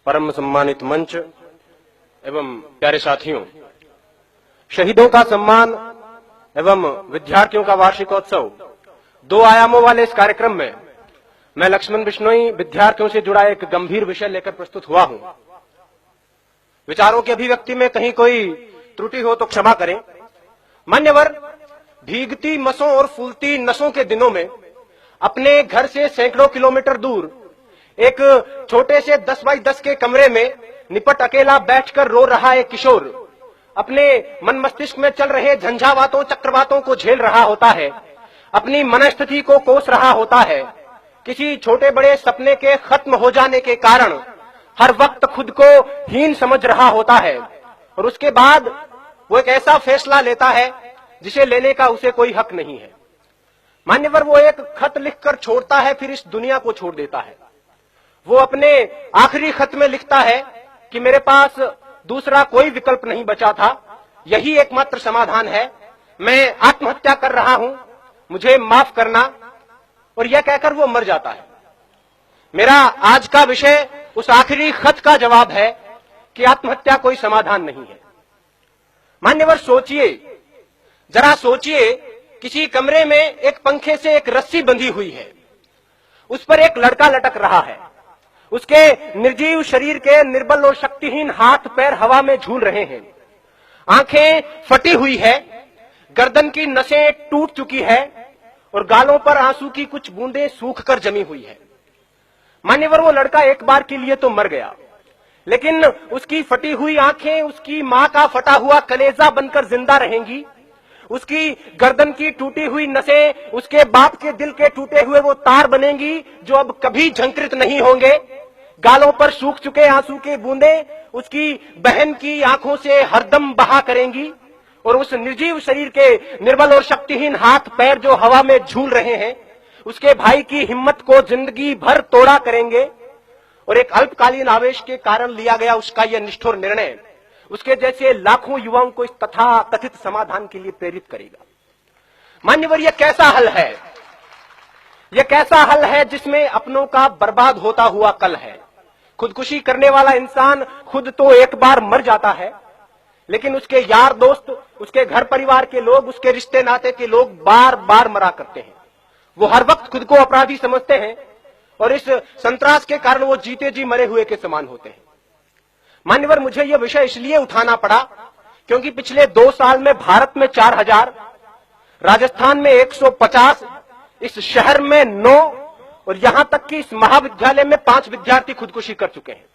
परम सम्मानित मंच एवं प्यारे साथियों, शहीदों का सम्मान एवं विद्यार्थियों का वार्षिकोत्सव दो आयामों वाले इस कार्यक्रम में मैं लक्ष्मण बिश्नोई विद्यार्थियों से जुड़ा एक गंभीर विषय लेकर प्रस्तुत हुआ हूं। विचारों की अभिव्यक्ति में कहीं कोई त्रुटि हो तो क्षमा करें। मान्यवर, भीगती मसों और फूलती नसों के दिनों में अपने घर से सैकड़ों किलोमीटर दूर एक छोटे से 10 बाई 10 के कमरे में निपट अकेला बैठकर रो रहा एक किशोर अपने मन मस्तिष्क में चल रहे झंझावातों चक्रवातों को झेल रहा होता है, अपनी मनस्थिति को कोस रहा होता है। किसी छोटे बड़े सपने के खत्म हो जाने के कारण हर वक्त खुद को हीन समझ रहा होता है और उसके बाद वो एक ऐसा फैसला लेता है जिसे लेने का उसे कोई हक नहीं है। मान्यवर, वो एक खत लिखकर छोड़ता है, फिर इस दुनिया को छोड़ देता है। वो अपने आखिरी खत में लिखता है कि मेरे पास दूसरा कोई विकल्प नहीं बचा था, यही एकमात्र समाधान है, मैं आत्महत्या कर रहा हूं, मुझे माफ करना। और यह कहकर वो मर जाता है। मेरा आज का विषय उस आखिरी खत का जवाब है कि आत्महत्या कोई समाधान नहीं है। मान्यवर, सोचिए, जरा सोचिए, किसी कमरे में एक पंखे से एक रस्सी बंधी हुई है, उस पर एक लड़का लटक रहा है, उसके निर्जीव शरीर के निर्बल और शक्तिहीन हाथ पैर हवा में झूल रहे हैं, आंखें फटी हुई है, गर्दन की नसें टूट चुकी है और गालों पर आंसू की कुछ बूंदें सूखकर जमी हुई है। मान्यवर, वो लड़का एक बार के लिए तो मर गया, लेकिन उसकी फटी हुई आंखें उसकी मां का फटा हुआ कलेजा बनकर जिंदा रहेंगी। उसकी गर्दन की टूटी हुई नसें उसके बाप के दिल के टूटे हुए वो तार बनेंगी जो अब कभी झंकृत नहीं होंगे। गालों पर सूख चुके आंसू के बूंदें उसकी बहन की आंखों से हरदम बहा करेंगी और उस निर्जीव शरीर के निर्बल और शक्तिहीन हाथ पैर जो हवा में झूल रहे हैं उसके भाई की हिम्मत को जिंदगी भर तोड़ा करेंगे। और एक अल्पकालीन आवेश के कारण लिया गया उसका यह निष्ठुर निर्णय उसके जैसे लाखों युवाओं को इस तथा कथित समाधान के लिए प्रेरित करेगा। मान्यवर, यह कैसा हल है? यह कैसा हल है जिसमें अपनों का बर्बाद होता हुआ कल है। खुदकुशी करने वाला इंसान खुद तो एक बार मर जाता है, लेकिन उसके यार दोस्त, उसके घर परिवार के लोग, उसके रिश्ते नाते के लोग बार बार मरा करते हैं। वो हर वक्त खुद को अपराधी समझते हैं और इस संतरास के कारण वो जीते जी मरे हुए के समान होते हैं। मान्यवर, मुझे यह विषय इसलिए उठाना पड़ा क्योंकि पिछले 2 साल में भारत में 4000, राजस्थान में 150, इस शहर में 9 और यहां तक कि इस महाविद्यालय में 5 विद्यार्थी खुदकुशी कर चुके हैं,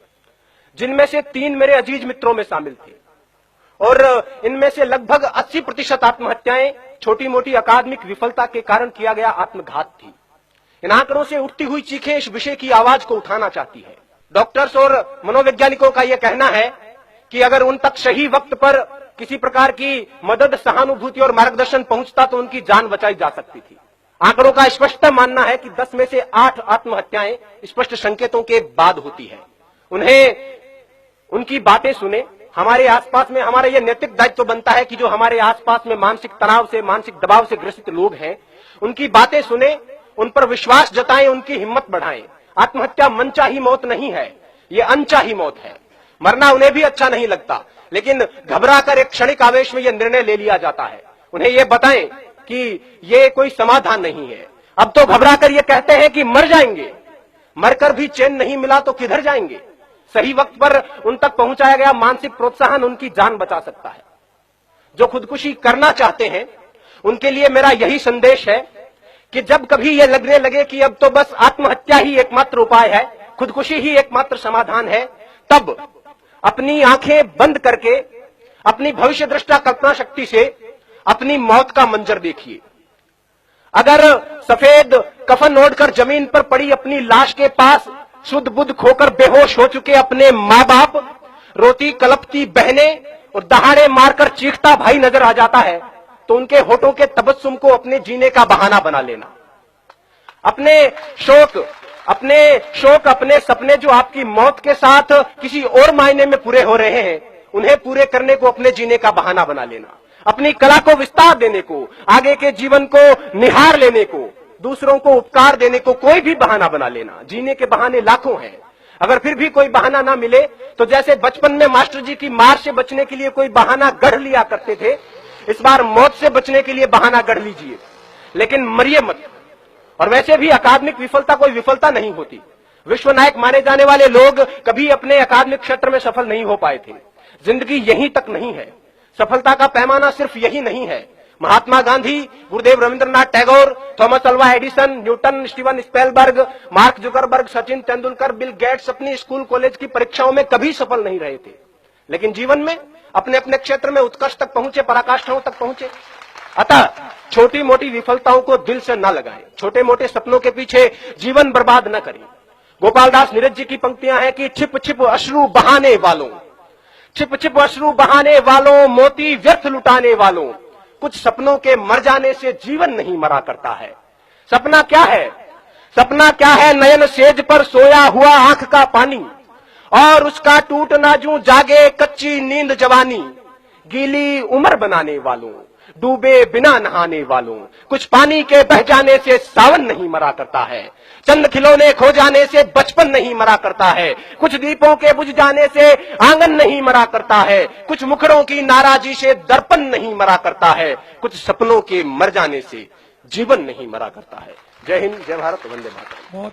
जिनमें से 3 मेरे अजीज मित्रों में शामिल थे। और इनमें से लगभग 80% आत्महत्याएं छोटी मोटी अकादमिक विफलता के कारण किया गया आत्मघात थी। इन आंकड़ों से उठती हुई चीखें इस विषय की आवाज को उठाना चाहती है। डॉक्टर्स और मनोवैज्ञानिकों का यह कहना है कि अगर उन तक सही वक्त पर किसी प्रकार की मदद, सहानुभूति और मार्गदर्शन पहुंचता तो उनकी जान बचाई जा सकती थी। आंकड़ों का स्पष्ट मानना है कि 10 में से 8 आत्महत्याएं स्पष्ट संकेतों के बाद होती है। उन्हें उनकी बातें सुने। हमारे आसपास में हमारा यह नैतिक दायित्व बनता है कि जो हमारे आसपास में मानसिक तनाव से, मानसिक दबाव से ग्रसित लोग हैं, उनकी बातें सुने, उन पर विश्वास जताएं, उनकी हिम्मत बढ़ाएं। आत्महत्या मनचाही मौत नहीं है, यह अनचाही मौत है। मरना उन्हें भी अच्छा नहीं लगता, लेकिन घबराकर एक क्षणिक आवेश में यह निर्णय ले लिया जाता है। उन्हें यह बताएं कि यह कोई समाधान नहीं है। अब तो घबराकर यह कहते हैं कि मर जाएंगे, मरकर भी चैन नहीं मिला तो किधर जाएंगे। सही वक्त पर उन तक पहुंचाया गया मानसिक प्रोत्साहन उनकी जान बचा सकता है। जो खुदकुशी करना चाहते हैं उनके लिए मेरा यही संदेश है कि जब कभी यह लगने लगे कि अब तो बस आत्महत्या ही एकमात्र उपाय है, खुदकुशी ही एकमात्र समाधान है, तब अपनी आंखें बंद करके अपनी भविष्य दृष्टा कल्पना शक्ति से अपनी मौत का मंजर देखिए। अगर सफेद कफन ओढ़कर जमीन पर पड़ी अपनी लाश के पास शुद्ध बुद्ध खोकर बेहोश हो चुके अपने माँ बाप, रोती कलपती बहनें और दहाड़े मारकर चीखता भाई नजर आ जाता है तो उनके होठों के तबस्सुम को अपने जीने का बहाना बना लेना। अपने शोक, अपने सपने जो आपकी मौत के साथ किसी और मायने में पूरे हो रहे हैं, उन्हें पूरे करने को अपने जीने का बहाना बना लेना। अपनी कला को विस्तार देने को, आगे के जीवन को निहार लेने को, दूसरों को उपकार देने को कोई भी बहाना बना लेना। जीने के बहाने लाखों हैं। अगर फिर भी कोई बहाना ना मिले तो जैसे बचपन में मास्टर जी की मार से बचने के लिए कोई बहाना गढ़ लिया करते थे, इस बार मौत से बचने के लिए बहाना गढ़ लीजिए, लेकिन मरिए मत। और वैसे भी अकादमिक विफलता कोई विफलता नहीं होती। विश्व नायक माने जाने वाले लोग कभी अपने अकादमिक क्षेत्र में सफल नहीं हो पाए थे। जिंदगी यहीं तक नहीं है, सफलता का पैमाना सिर्फ यही नहीं है। Mahatma Gandhi, Gurudev Rabindranath Tagore, Thomas Alva Edison, Newton, Steven Spielberg, Mark Zuckerberg, Sachin Tendulkar, Bill Gates अपनी स्कूल कॉलेज की परीक्षाओं में कभी सफल नहीं रहे थे, लेकिन जीवन में अपने अपने क्षेत्र में उत्कर्ष तक पहुंचे, पराकाष्ठाओं तक पहुंचे। अतः छोटी मोटी विफलताओं को दिल से न लगाएं, छोटे मोटे सपनों के पीछे जीवन बर्बाद न करें। गोपालदास नीरज जी की पंक्तियां हैं कि छिप छिप अश्रु बहाने वालों, छिप छिप अश्रु बहाने वालों, मोती व्यर्थ लुटाने वालों, कुछ सपनों के मर जाने से जीवन नहीं मरा करता है। सपना क्या है? सपना क्या है? नयन सेज पर सोया हुआ आंख का पानी, और उसका टूटना जूं जागे कच्ची नींद जवानी। गीली उम्र बनाने वालों, डूबे बिना नहाने वालों, कुछ पानी के बह जाने से सावन नहीं मरा करता है। चंद खिलौने खो जाने से बचपन नहीं मरा करता है। कुछ दीपों के बुझ जाने से आंगन नहीं मरा करता है। कुछ मुखरों की नाराजी से दर्पण नहीं मरा करता है। कुछ सपनों के मर जाने से जीवन नहीं मरा करता है। जय हिंद, जय भारत, वंदे मातरम।